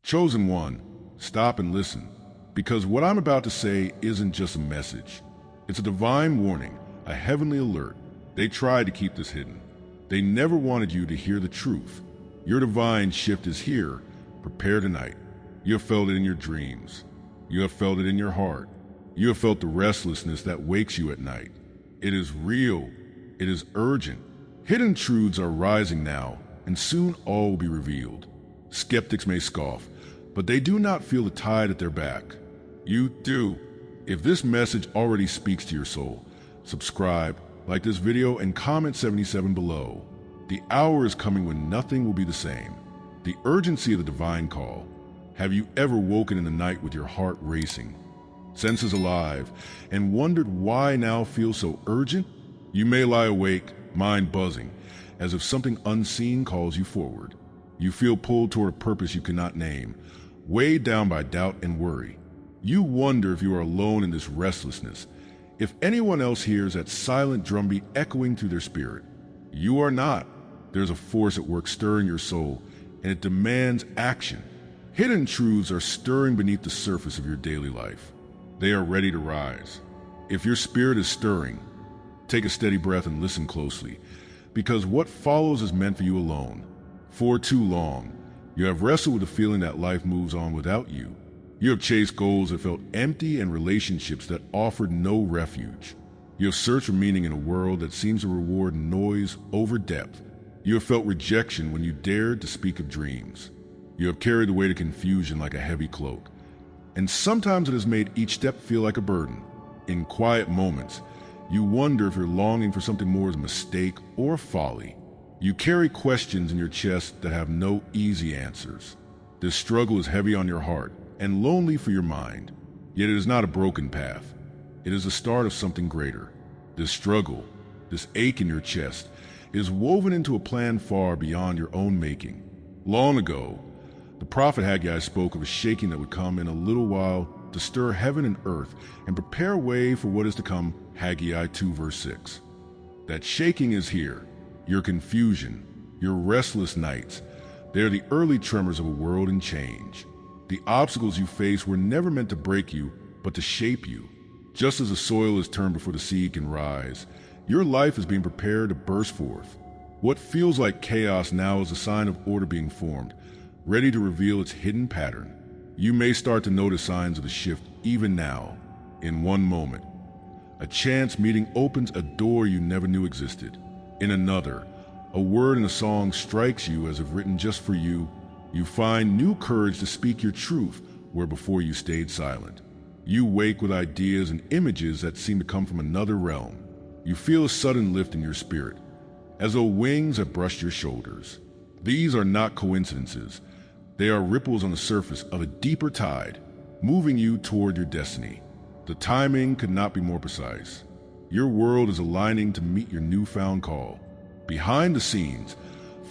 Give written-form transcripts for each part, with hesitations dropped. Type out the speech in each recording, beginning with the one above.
Chosen one, stop and listen, because what I'm about to say isn't just a message. It's a divine warning, a heavenly alert. They tried to keep this hidden. They never wanted you to hear the truth. Your divine shift is here. Prepare tonight. You have felt it in your dreams. You have felt it in your heart. You have felt the restlessness that wakes you at night. It is real. It is urgent. Hidden truths are rising now, and soon all will be revealed. Skeptics may scoff, but they do not feel the tide at their back. You do. If this message already speaks to your soul, subscribe, like this video, and comment 77 below. The hour is coming when nothing will be the same. The urgency of the divine call. Have you ever woken in the night with your heart racing, senses alive, and wondered why now feels so urgent? You may lie awake, mind buzzing, as if something unseen calls you forward. You feel pulled toward a purpose you cannot name, weighed down by doubt and worry. You wonder if you are alone in this restlessness, if anyone else hears that silent drumbeat echoing through their spirit. You are not. There's a force at work stirring your soul, and it demands action. Hidden truths are stirring beneath the surface of your daily life. They are ready to rise. If your spirit is stirring, take a steady breath and listen closely, because what follows is meant for you alone. For too long, you have wrestled with the feeling that life moves on without you. You have chased goals that felt empty and relationships that offered no refuge. You have searched for meaning in a world that seems to reward noise over depth. You have felt rejection when you dared to speak of dreams. You have carried the weight of confusion like a heavy cloak. And sometimes it has made each step feel like a burden. In quiet moments, you wonder if you're longing for something more as a mistake or folly. You carry questions in your chest that have no easy answers. This struggle is heavy on your heart and lonely for your mind. Yet it is not a broken path. It is the start of something greater. This struggle, this ache in your chest, is woven into a plan far beyond your own making. Long ago, the prophet Haggai spoke of a shaking that would come in a little while to stir heaven and earth and prepare way for what is to come, Haggai 2 verse 6. That shaking is here. Your confusion, your restless nights, they are the early tremors of a world in change. The obstacles you face were never meant to break you, but to shape you. Just as the soil is turned before the seed can rise, your life is being prepared to burst forth. What feels like chaos now is a sign of order being formed, ready to reveal its hidden pattern. You may start to notice signs of the shift even now, in one moment. A chance meeting opens a door you never knew existed. In another, a word in a song strikes you as if written just for you. You find new courage to speak your truth where before you stayed silent. You wake with ideas and images that seem to come from another realm. You feel a sudden lift in your spirit, as though wings have brushed your shoulders. These are not coincidences. They are ripples on the surface of a deeper tide, moving you toward your destiny. The timing could not be more precise. Your world is aligning to meet your newfound call. Behind the scenes,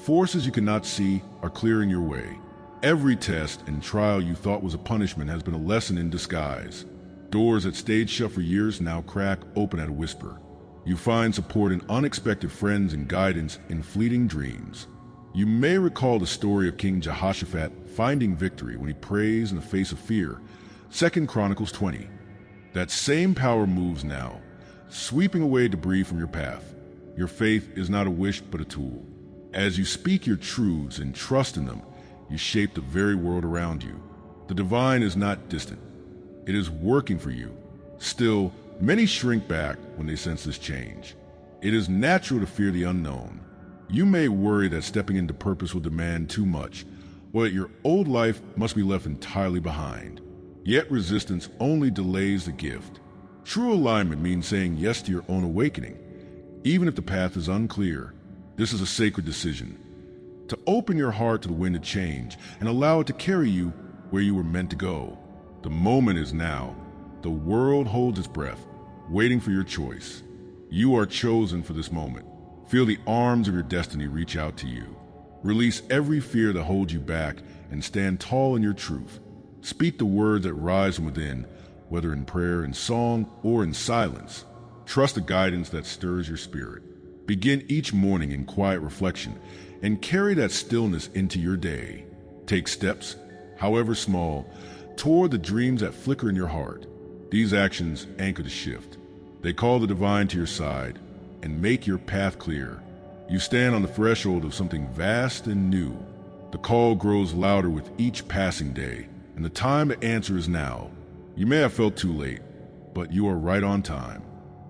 forces you cannot see are clearing your way. Every test and trial you thought was a punishment has been a lesson in disguise. Doors that stayed shut for years now crack open at a whisper. You find support in unexpected friends and guidance in fleeting dreams. You may recall the story of King Jehoshaphat finding victory when he prays in the face of fear. 2 Chronicles 20. That same power moves now, sweeping away debris from your path. Your faith is not a wish but a tool. As you speak your truths and trust in them, you shape the very world around you. The divine is not distant. It is working for you. Still, many shrink back when they sense this change. It is natural to fear the unknown. You may worry that stepping into purpose will demand too much, or that your old life must be left entirely behind. Yet resistance only delays the gift. True alignment means saying yes to your own awakening, even if the path is unclear. This is a sacred decision, to open your heart to the wind of change and allow it to carry you where you were meant to go. The moment is now. The world holds its breath, waiting for your choice. You are chosen for this moment. Feel the arms of your destiny reach out to you. Release every fear that holds you back and stand tall in your truth. Speak the words that rise from within, whether in prayer, in song, or in silence. Trust the guidance that stirs your spirit. Begin each morning in quiet reflection and carry that stillness into your day. Take steps, however small, toward the dreams that flicker in your heart. These actions anchor the shift. They call the divine to your side and make your path clear. You stand on the threshold of something vast and new. The call grows louder with each passing day, and the time to answer is now. You may have felt too late, but you are right on time.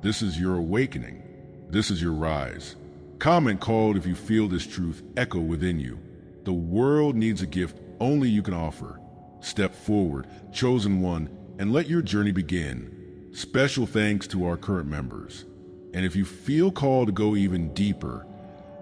This is your awakening. This is your rise. Comment called if you feel this truth echo within you. The world needs a gift only you can offer. Step forward, chosen one, and let your journey begin. Special thanks to our current members. And if you feel called to go even deeper,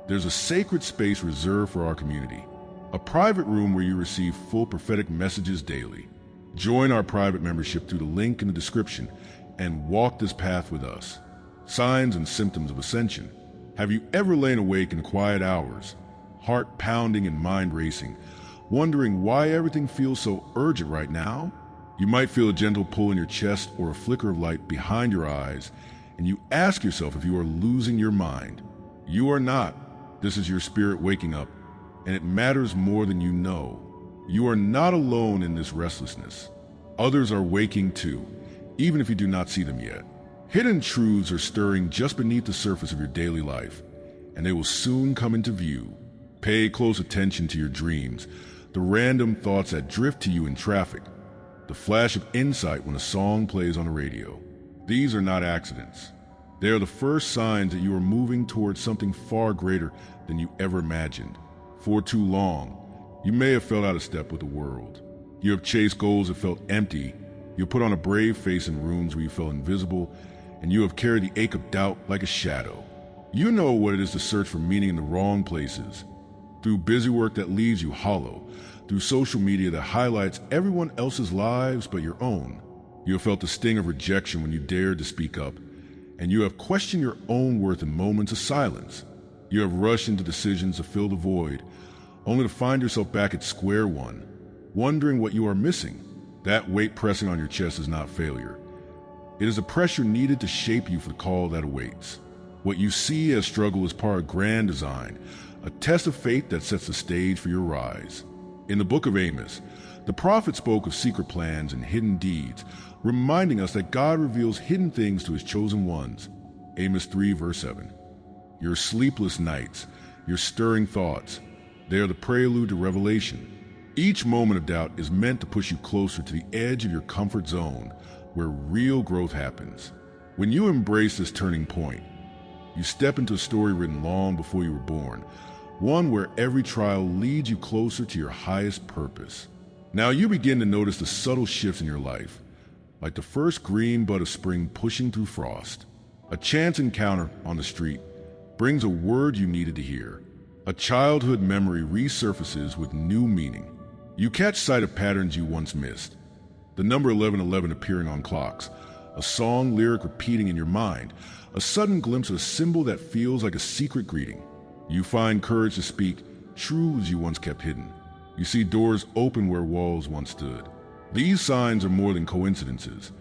there's a sacred space reserved for our community. A private room where you receive full prophetic messages daily. Join our private membership through the link in the description and walk this path with us. Signs and symptoms of Ascension. Have you ever lain awake in quiet hours, heart pounding and mind racing, wondering why everything feels so urgent right now? You might feel a gentle pull in your chest or a flicker of light behind your eyes, and you ask yourself if you are losing your mind. You are not. This is your spirit waking up, and it matters more than you know. You are not alone in this restlessness. Others are waking too, even if you do not see them yet. Hidden truths are stirring just beneath the surface of your daily life, and they will soon come into view. Pay close attention to your dreams, the random thoughts that drift to you in traffic, the flash of insight when a song plays on the radio. These are not accidents. They are the first signs that you are moving towards something far greater than you ever imagined. For too long, you may have felt out of step with the world. You have chased goals that felt empty. You have put on a brave face in rooms where you felt invisible, and you have carried the ache of doubt like a shadow. You know what it is to search for meaning in the wrong places. Through busy work that leaves you hollow, through social media that highlights everyone else's lives but your own. You have felt the sting of rejection when you dared to speak up, and you have questioned your own worth in moments of silence. You have rushed into decisions to fill the void, only to find yourself back at square one, wondering what you are missing. That weight pressing on your chest is not failure. It is the pressure needed to shape you for the call that awaits. What you see as struggle is part of grand design, a test of faith that sets the stage for your rise. In the book of Amos, the prophet spoke of secret plans and hidden deeds, reminding us that God reveals hidden things to his chosen ones. Amos 3 verse 7. Your sleepless nights, your stirring thoughts, they are the prelude to revelation. Each moment of doubt is meant to push you closer to the edge of your comfort zone, where real growth happens. When you embrace this turning point, you step into a story written long before you were born, one where every trial leads you closer to your highest purpose. Now you begin to notice the subtle shifts in your life, like the first green bud of spring pushing through frost. A chance encounter on the street brings a word you needed to hear. A childhood memory resurfaces with new meaning. You catch sight of patterns you once missed. The number 1111 appearing on clocks, a song lyric repeating in your mind, a sudden glimpse of a symbol that feels like a secret greeting. You find courage to speak truths you once kept hidden. You see doors open where walls once stood. These signs are more than coincidences.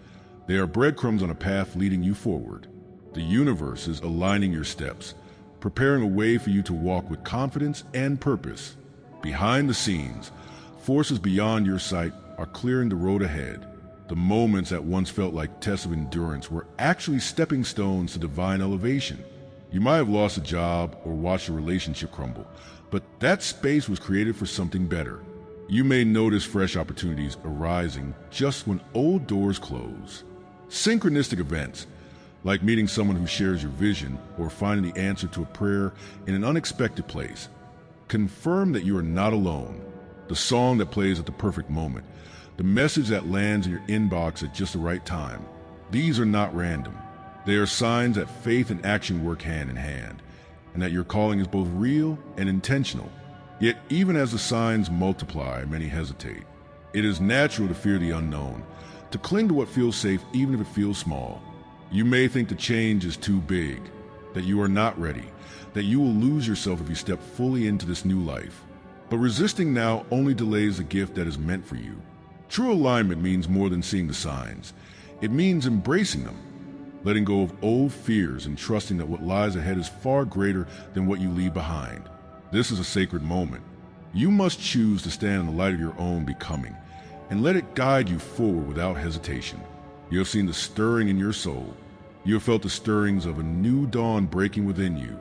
They are breadcrumbs on a path leading you forward. The universe is aligning your steps, preparing a way for you to walk with confidence and purpose. Behind the scenes, forces beyond your sight are clearing the road ahead. The moments that once felt like tests of endurance were actually stepping stones to divine elevation. You might have lost a job or watched a relationship crumble, but that space was created for something better. You may notice fresh opportunities arising just when old doors close. Synchronistic events, like meeting someone who shares your vision or finding the answer to a prayer in an unexpected place, confirm that you are not alone. The song that plays at the perfect moment, the message that lands in your inbox at just the right time. These are not random. They are signs that faith and action work hand in hand, and that your calling is both real and intentional. Yet even as the signs multiply, many hesitate. It is natural to fear the unknown, to cling to what feels safe even if it feels small. You may think the change is too big, that you are not ready, that you will lose yourself if you step fully into this new life. But resisting now only delays the gift that is meant for you. True alignment means more than seeing the signs. It means embracing them, letting go of old fears and trusting that what lies ahead is far greater than what you leave behind. This is a sacred moment. You must choose to stand in the light of your own becoming, and let it guide you forward without hesitation. You have seen the stirring in your soul. You have felt the stirrings of a new dawn breaking within you.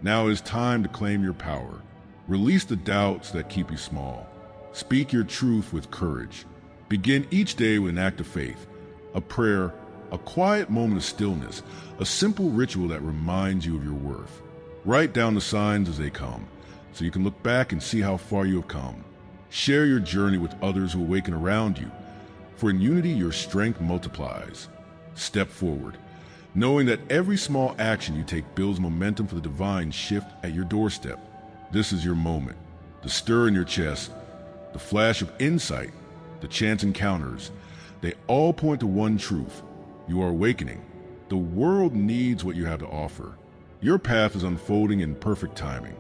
Now it is time to claim your power. Release the doubts that keep you small. Speak your truth with courage. Begin each day with an act of faith, a prayer, a quiet moment of stillness, a simple ritual that reminds you of your worth. Write down the signs as they come, so you can look back and see how far you have come. Share your journey with others who awaken around you, for in unity your strength multiplies. Step forward, knowing that every small action you take builds momentum for the divine shift at your doorstep. This is your moment. The stir in your chest, the flash of insight, the chance encounters, they all point to one truth. You are awakening. The world needs what you have to offer. Your path is unfolding in perfect timing.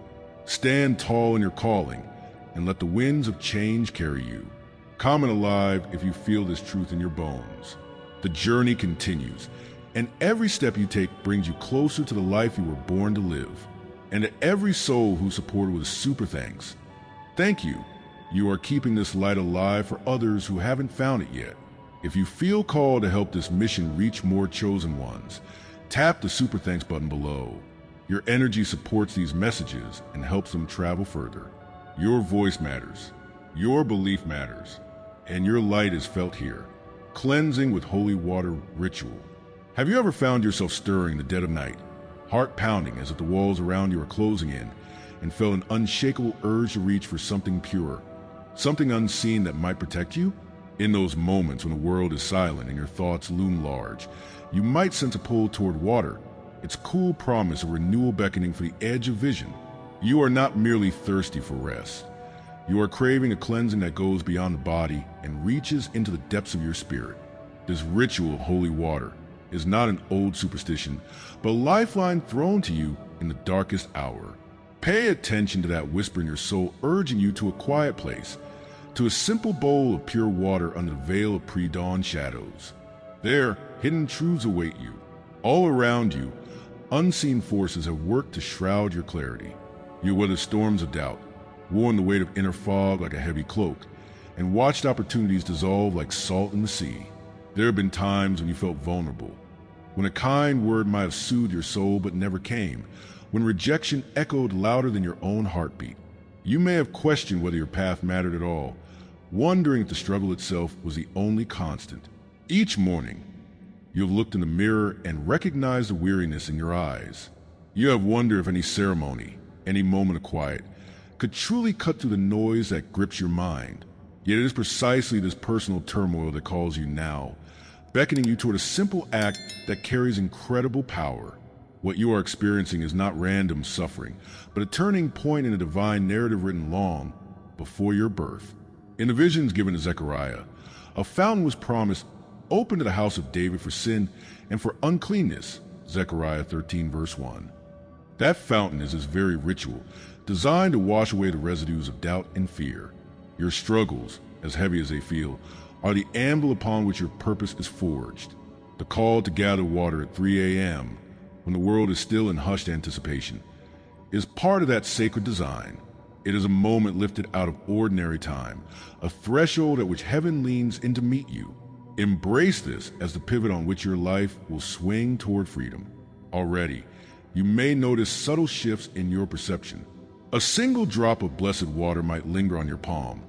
Stand tall in your calling and let the winds of change carry you. Come alive if you feel this truth in your bones. The journey continues, and every step you take brings you closer to the life you were born to live. And to every soul who supported with a super thanks, thank you. You are keeping this light alive for others who haven't found it yet. If you feel called to help this mission reach more chosen ones, tap the super thanks button below. Your energy supports these messages and helps them travel further. Your voice matters, your belief matters, and your light is felt here. Cleansing with holy water ritual. Have you ever found yourself stirring in the dead of night, heart pounding as if the walls around you are closing in, and felt an unshakable urge to reach for something pure, something unseen that might protect you? In those moments when the world is silent and your thoughts loom large, you might sense a pull toward water, its cool promise of renewal beckoning for the edge of vision. You are not merely thirsty for rest. You are craving a cleansing that goes beyond the body and reaches into the depths of your spirit. This ritual of holy water is not an old superstition, but a lifeline thrown to you in the darkest hour. Pay attention to that whisper in your soul urging you to a quiet place, to a simple bowl of pure water under the veil of pre-dawn shadows. There, hidden truths await you. All around you, unseen forces have worked to shroud your clarity. You weathered storms of doubt, worn the weight of inner fog like a heavy cloak, and watched opportunities dissolve like salt in the sea. There have been times when you felt vulnerable, when a kind word might have soothed your soul but never came, when rejection echoed louder than your own heartbeat. You may have questioned whether your path mattered at all, wondering if the struggle itself was the only constant. Each morning, you have looked in the mirror and recognized the weariness in your eyes. You have wondered if any ceremony, any moment of quiet, could truly cut through the noise that grips your mind. Yet it is precisely this personal turmoil that calls you now, beckoning you toward a simple act that carries incredible power. What you are experiencing is not random suffering, but a turning point in a divine narrative written long before your birth. In the visions given to Zechariah, a fountain was promised open to the house of David for sin and for uncleanness, Zechariah 13 verse 1. That fountain is this very ritual, designed to wash away the residues of doubt and fear. Your struggles, as heavy as they feel, are the anvil upon which your purpose is forged. The call to gather water at 3 a.m., when the world is still in hushed anticipation, is part of that sacred design. It is a moment lifted out of ordinary time, a threshold at which heaven leans in to meet you. Embrace this as the pivot on which your life will swing toward freedom. Already, you may notice subtle shifts in your perception. A single drop of blessed water might linger on your palm,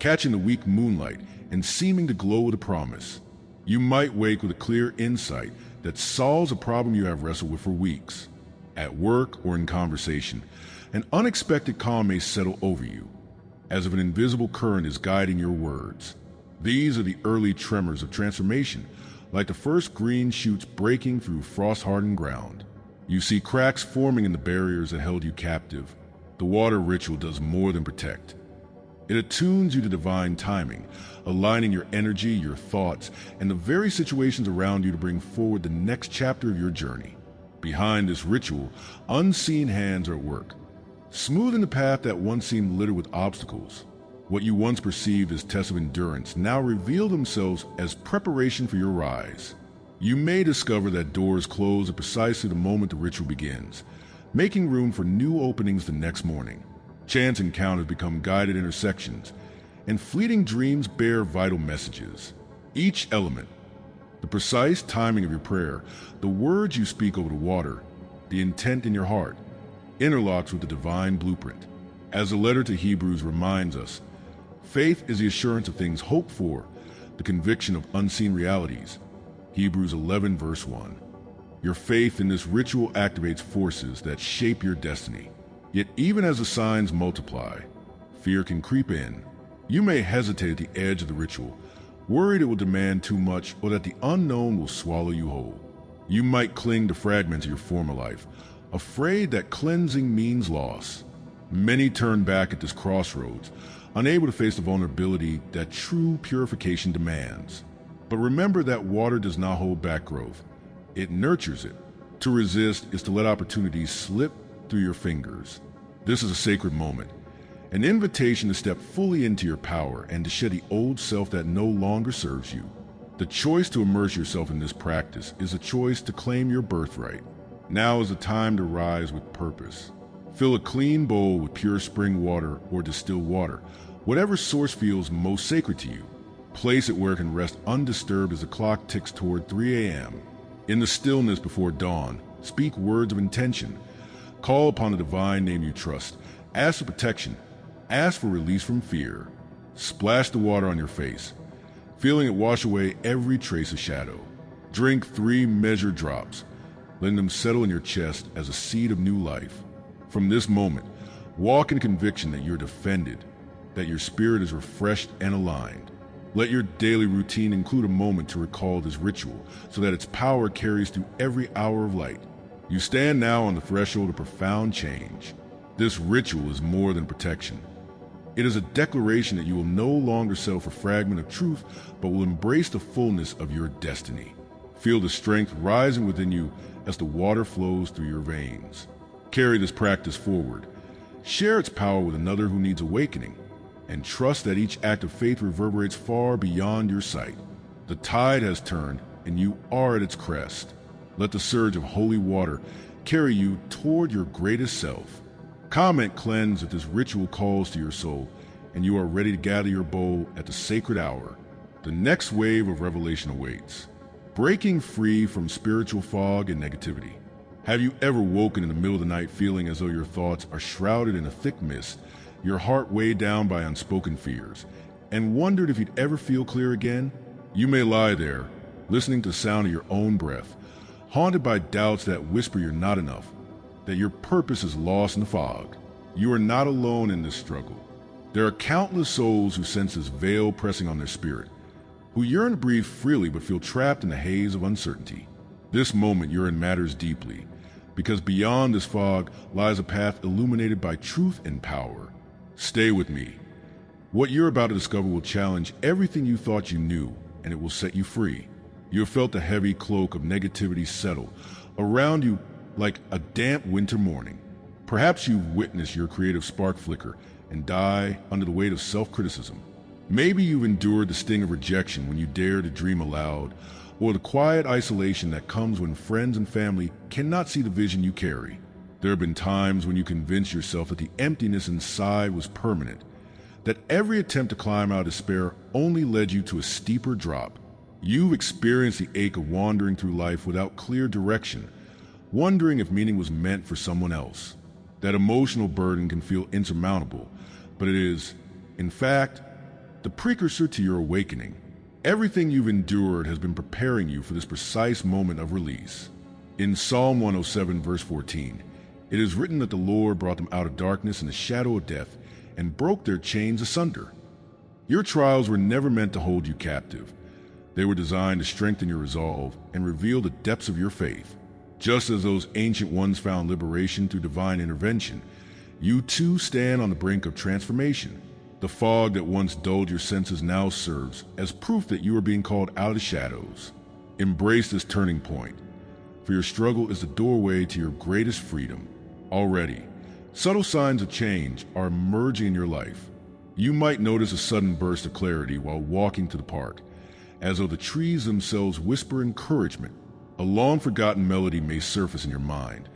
catching the weak moonlight and seeming to glow with a promise. You might wake with a clear insight that solves a problem you have wrestled with for weeks. At work or in conversation, an unexpected calm may settle over you, as if an invisible current is guiding your words. These are the early tremors of transformation, like the first green shoots breaking through frost-hardened ground. You see cracks forming in the barriers that held you captive. The water ritual does more than protect. It attunes you to divine timing, aligning your energy, your thoughts, and the very situations around you to bring forward the next chapter of your journey. Behind this ritual, unseen hands are at work, smoothing the path that once seemed littered with obstacles. What you once perceived as tests of endurance now reveal themselves as preparation for your rise. You may discover that doors close at precisely the moment the ritual begins, making room for new openings the next morning. Chance encounters become guided intersections, and fleeting dreams bear vital messages. Each element, the precise timing of your prayer, the words you speak over the water, the intent in your heart, interlocks with the divine blueprint. As the letter to Hebrews reminds us, faith is the assurance of things hoped for, the conviction of unseen realities. Hebrews 11 verse 1. Your faith in this ritual activates forces that shape your destiny. Yet even as the signs multiply, fear can creep in. You may hesitate at the edge of the ritual, worried it will demand too much or that the unknown will swallow you whole. You might cling to fragments of your former life, afraid that cleansing means loss. Many turn back at this crossroads, unable to face the vulnerability that true purification demands. But remember that water does not hold back growth. It nurtures it. To resist is to let opportunities slip through your fingers. This is a sacred moment, an invitation to step fully into your power and to shed the old self that no longer serves you. The choice to immerse yourself in this practice is a choice to claim your birthright. Now is the time to rise with purpose. Fill a clean bowl with pure spring water or distilled water, whatever source feels most sacred to you. Place it where it can rest undisturbed as the clock ticks toward 3 a.m. In the stillness before dawn, speak words of intention. Call upon the divine name you trust. Ask for protection. Ask for release from fear. Splash the water on your face, feeling it wash away every trace of shadow. Drink 3 measured drops, letting them settle in your chest as a seed of new life. From this moment, walk in conviction that you're defended, that your spirit is refreshed and aligned. Let your daily routine include a moment to recall this ritual so that its power carries through every hour of light. You stand now on the threshold of profound change. This ritual is more than protection. It is a declaration that you will no longer settle for a fragment of truth, but will embrace the fullness of your destiny. Feel the strength rising within you as the water flows through your veins. Carry this practice forward. Share its power with another who needs awakening, and trust that each act of faith reverberates far beyond your sight. The tide has turned, and you are at its crest. Let the surge of holy water carry you toward your greatest self. Comment cleanse if this ritual calls to your soul, and you are ready to gather your bowl at the sacred hour. The next wave of revelation awaits. Breaking free from spiritual fog and negativity. Have you ever woken in the middle of the night feeling as though your thoughts are shrouded in a thick mist, your heart weighed down by unspoken fears, and wondered if you'd ever feel clear again? You may lie there, listening to the sound of your own breath, haunted by doubts that whisper you're not enough, that your purpose is lost in the fog. You are not alone in this struggle. There are countless souls who sense this veil pressing on their spirit, who yearn to breathe freely but feel trapped in the haze of uncertainty. This moment you're in matters deeply, because beyond this fog lies a path illuminated by truth and power. Stay with me. What you're about to discover will challenge everything you thought you knew, and it will set you free. You have felt the heavy cloak of negativity settle around you like a damp winter morning. Perhaps you've witnessed your creative spark flicker and die under the weight of self-criticism. Maybe you've endured the sting of rejection when you dare to dream aloud, or the quiet isolation that comes when friends and family cannot see the vision you carry. There have been times when you convinced yourself that the emptiness inside was permanent, that every attempt to climb out of despair only led you to a steeper drop. You've experienced the ache of wandering through life without clear direction, wondering if meaning was meant for someone else. That emotional burden can feel insurmountable, but it is, in fact, the precursor to your awakening. Everything you've endured has been preparing you for this precise moment of release. In Psalm 107, verse 14, it is written that the Lord brought them out of darkness and the shadow of death and broke their chains asunder. Your trials were never meant to hold you captive. They were designed to strengthen your resolve and reveal the depths of your faith. Just as those ancient ones found liberation through divine intervention, you too stand on the brink of transformation. The fog that once dulled your senses now serves as proof that you are being called out of the shadows. Embrace this turning point, for your struggle is the doorway to your greatest freedom. Already, subtle signs of change are emerging in your life. You might notice a sudden burst of clarity while walking to the park, as though the trees themselves whisper encouragement. A long-forgotten melody may surface in your mind,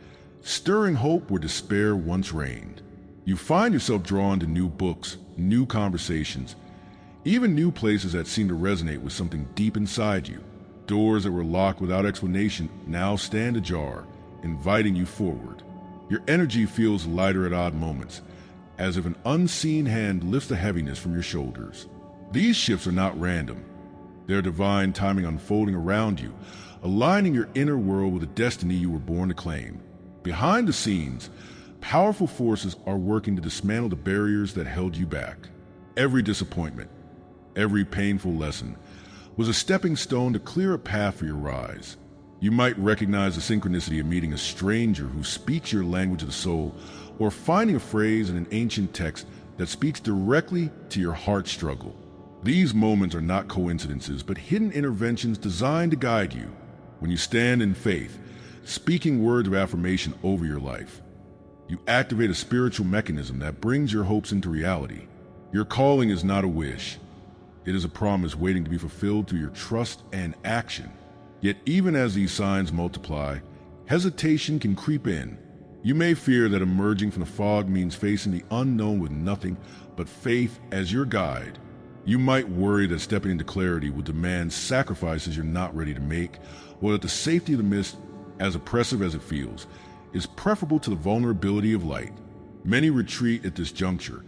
stirring hope where despair once reigned. You find yourself drawn to new books, new conversations, Even new places that seem to resonate with something deep inside you. Doors that were locked without explanation now stand ajar, inviting you forward. Your energy feels lighter at odd moments, as if an unseen hand lifts the heaviness from your shoulders. These shifts are not random. They're divine timing unfolding around you, aligning your inner world with the destiny you were born to claim. Behind the scenes, powerful forces are working to dismantle the barriers that held you back. Every disappointment, every painful lesson, was a stepping stone to clear a path for your rise. You might recognize the synchronicity of meeting a stranger who speaks your language of the soul, or finding a phrase in an ancient text that speaks directly to your heart struggle. These moments are not coincidences, but hidden interventions designed to guide you. When you stand in faith, speaking words of affirmation over your life, you activate a spiritual mechanism that brings your hopes into reality. Your calling is not a wish. It is a promise waiting to be fulfilled through your trust and action. Yet even as these signs multiply, hesitation can creep in. You may fear that emerging from the fog means facing the unknown with nothing but faith as your guide. You might worry that stepping into clarity will demand sacrifices you're not ready to make, or that the safety of the mist, as oppressive as it feels, is preferable to the vulnerability of light. Many retreat at this juncture,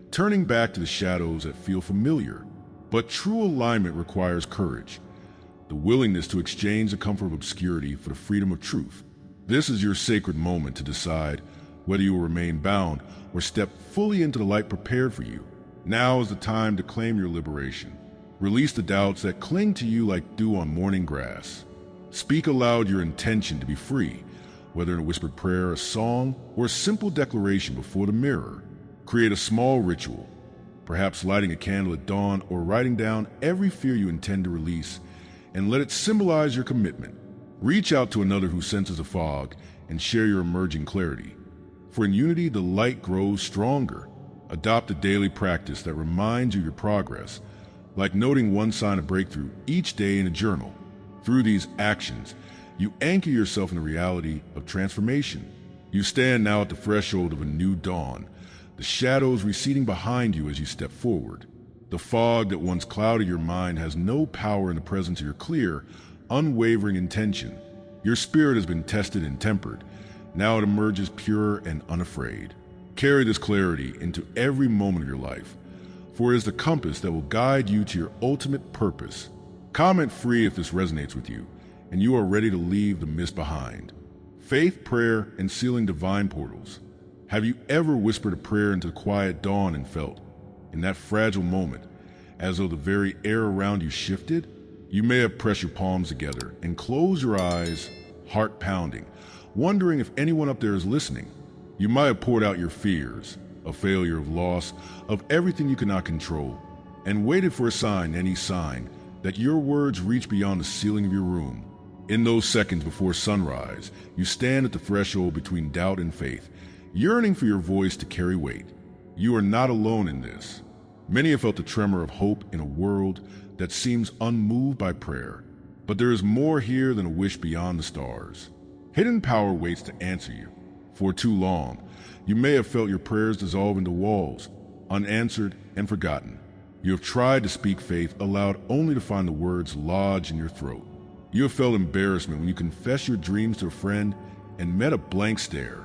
turning back to the shadows that feel familiar. But true alignment requires courage, the willingness to exchange the comfort of obscurity for the freedom of truth. This is your sacred moment to decide whether you will remain bound or step fully into the light prepared for you. Now is the time to claim your liberation. Release the doubts that cling to you like dew on morning grass. Speak aloud your intention to be free, whether in a whispered prayer, a song, or a simple declaration before the mirror. Create a small ritual, perhaps lighting a candle at dawn or writing down every fear you intend to release, and let it symbolize your commitment. Reach out to another who senses a fog and share your emerging clarity. For in unity, the light grows stronger. Adopt a daily practice that reminds you of your progress, like noting one sign of breakthrough each day in a journal. Through these actions, you anchor yourself in the reality of transformation. You stand now at the threshold of a new dawn, the shadows receding behind you as you step forward. The fog that once clouded your mind has no power in the presence of your clear, unwavering intention. Your spirit has been tested and tempered. Now it emerges pure and unafraid. Carry this clarity into every moment of your life, for it is the compass that will guide you to your ultimate purpose. Comment free if this resonates with you, and you are ready to leave the mist behind. Faith, prayer, and sealing divine portals. Have you ever whispered a prayer into the quiet dawn and felt, in that fragile moment, as though the very air around you shifted? You may have pressed your palms together and closed your eyes, heart pounding, wondering if anyone up there is listening. You might have poured out your fears, of failure, of loss, of everything you could not control, and waited for a sign, any sign, that your words reach beyond the ceiling of your room. In those seconds before sunrise, you stand at the threshold between doubt and faith, yearning for your voice to carry weight. You are not alone in this. Many have felt the tremor of hope in a world that seems unmoved by prayer. But there is more here than a wish beyond the stars. Hidden power waits to answer you. For too long, you may have felt your prayers dissolve into walls, unanswered and forgotten. You have tried to speak faith aloud only to find the words lodged in your throat. You have felt embarrassment when you confessed your dreams to a friend and met a blank stare.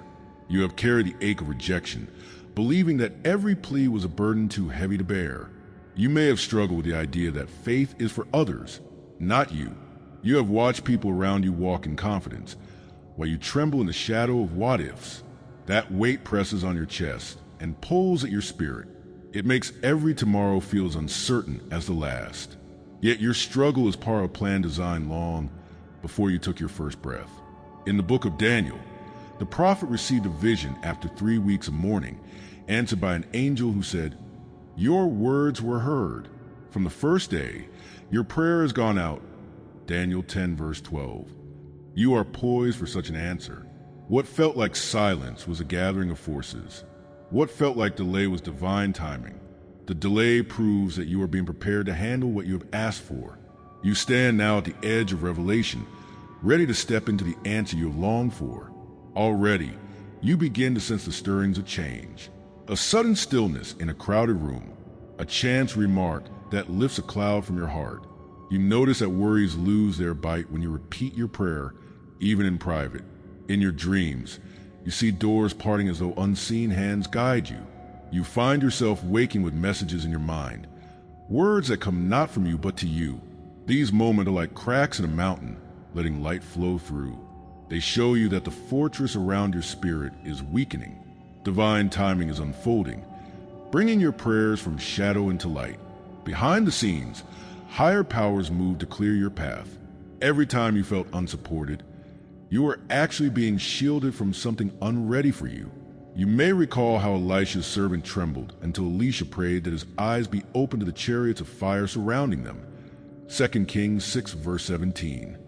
You have carried the ache of rejection, believing that every plea was a burden too heavy to bear. You may have struggled with the idea that faith is for others, not you. You have watched people around you walk in confidence, while you tremble in the shadow of what-ifs. That weight presses on your chest and pulls at your spirit. It makes every tomorrow feel as uncertain as the last. Yet your struggle is part of a plan designed long before you took your first breath. In the book of Daniel, the prophet received a vision after 3 weeks of mourning, answered by an angel who said, "Your words were heard. From the first day, your prayer has gone out." Daniel 10 verse 12. You are poised for such an answer. What felt like silence was a gathering of forces. What felt like delay was divine timing. The delay proves that you are being prepared to handle what you have asked for. You stand now at the edge of revelation, ready to step into the answer you have longed for. Already, you begin to sense the stirrings of change. A sudden stillness in a crowded room, a chance remark that lifts a cloud from your heart. You notice that worries lose their bite when you repeat your prayer, even in private. In your dreams, you see doors parting as though unseen hands guide you. You find yourself waking with messages in your mind, words that come not from you but to you. These moments are like cracks in a mountain, letting light flow through. They show you that the fortress around your spirit is weakening. Divine timing is unfolding, bringing your prayers from shadow into light. Behind the scenes, higher powers move to clear your path. Every time you felt unsupported, you are actually being shielded from something unready for you. You may recall how Elisha's servant trembled until Elisha prayed that his eyes be open to the chariots of fire surrounding them. 2 Kings 6 verse 17.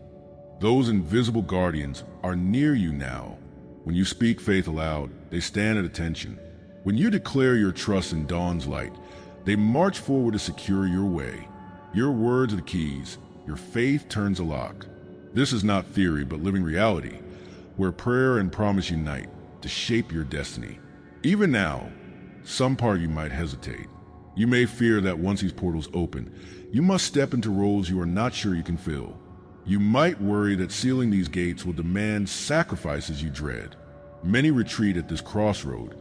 Those invisible guardians are near you now. When you speak faith aloud, they stand at attention. When you declare your trust in dawn's light, they march forward to secure your way. Your words are the keys. Your faith turns a lock. This is not theory, but living reality, where prayer and promise unite to shape your destiny. Even now, some part of you might hesitate. You may fear that once these portals open, you must step into roles you are not sure you can fill. You might worry that sealing these gates will demand sacrifices you dread. Many retreat at this crossroad,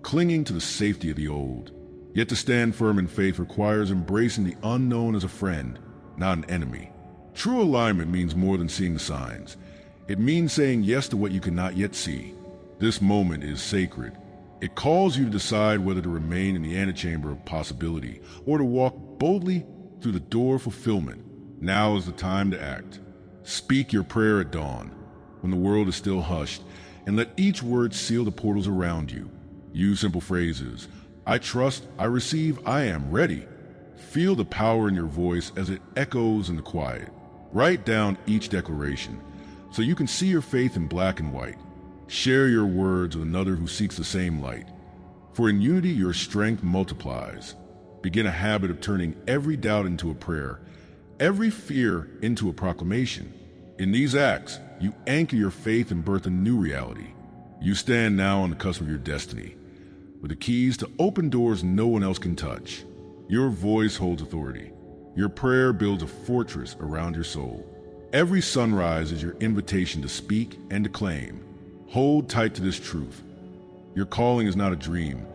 clinging to the safety of the old. Yet to stand firm in faith requires embracing the unknown as a friend, not an enemy. True alignment means more than seeing the signs. It means saying yes to what you cannot yet see. This moment is sacred. It calls you to decide whether to remain in the antechamber of possibility or to walk boldly through the door of fulfillment. Now is the time to act. Speak your prayer at dawn, when the world is still hushed, and let each word seal the portals around you. Use simple phrases. I trust, I receive, I am ready. Feel the power in your voice as it echoes in the quiet. Write down each declaration so you can see your faith in black and white. Share your words with another who seeks the same light. For in unity, your strength multiplies. Begin a habit of turning every doubt into a prayer, every fear into a proclamation. In these acts, you anchor your faith and birth a new reality. You stand now on the cusp of your destiny, with the keys to open doors no one else can touch. Your voice holds authority. Your prayer builds a fortress around your soul. Every sunrise is your invitation to speak and to claim. Hold tight to this truth. Your calling is not a dream.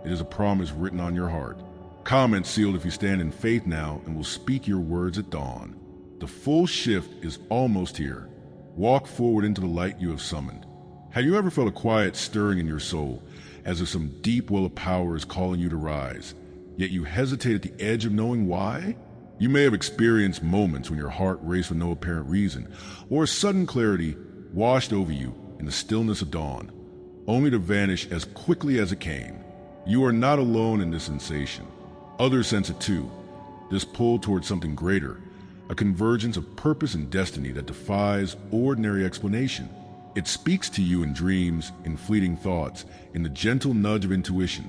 It is a promise written on your heart. Comment sealed if you stand in faith now and will speak your words at dawn. The full shift is almost here. Walk forward into the light you have summoned. Have you ever felt a quiet stirring in your soul, as if some deep well of power is calling you to rise, yet you hesitate at the edge of knowing why? You may have experienced moments when your heart raced for no apparent reason, or a sudden clarity washed over you in the stillness of dawn, only to vanish as quickly as it came. You are not alone in this sensation. Others sense it too, this pull towards something greater, a convergence of purpose and destiny that defies ordinary explanation. It speaks to you in dreams, in fleeting thoughts, in the gentle nudge of intuition.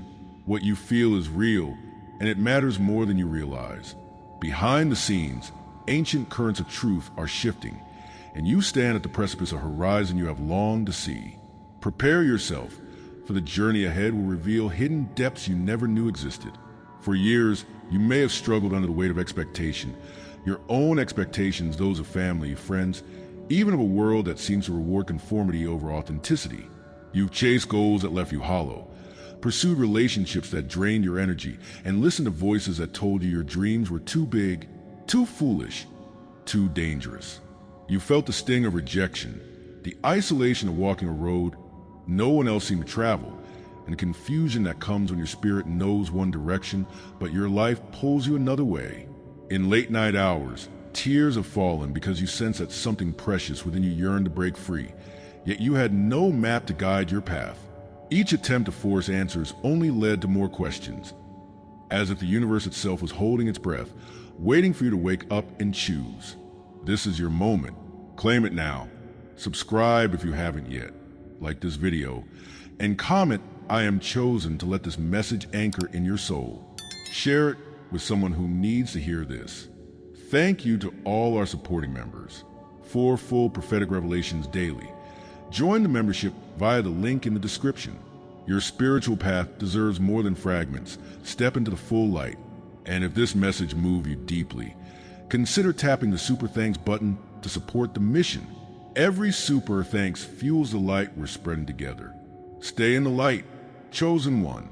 What you feel is real, and it matters more than you realize. Behind the scenes, ancient currents of truth are shifting, and you stand at the precipice of a horizon you have longed to see. Prepare yourself, for the journey ahead will reveal hidden depths you never knew existed. For years, you may have struggled under the weight of expectation, your own expectations, those of family, friends, even of a world that seems to reward conformity over authenticity. You've chased goals that left you hollow, pursued relationships that drained your energy, and listened to voices that told you your dreams were too big, too foolish, too dangerous. You felt the sting of rejection, the isolation of walking a road no one else seemed to travel, and the confusion that comes when your spirit knows one direction, but your life pulls you another way. In late night hours, tears have fallen because you sense that something precious within you yearned to break free, yet you had no map to guide your path. Each attempt to force answers only led to more questions, as if the universe itself was holding its breath, waiting for you to wake up and choose. This is your moment. Claim it now. Subscribe if you haven't yet. Like this video, and comment, "I am chosen," to let this message anchor in your soul. Share it with someone who needs to hear this. Thank you to all our supporting members. For full prophetic revelations daily, join the membership via the link in the description. Your spiritual path deserves more than fragments. Step into the full light And if this message moved you deeply, consider tapping the Super Thanks button to support the mission. Every Super Thanks fuels the light we're spreading together. Stay in the light, chosen one.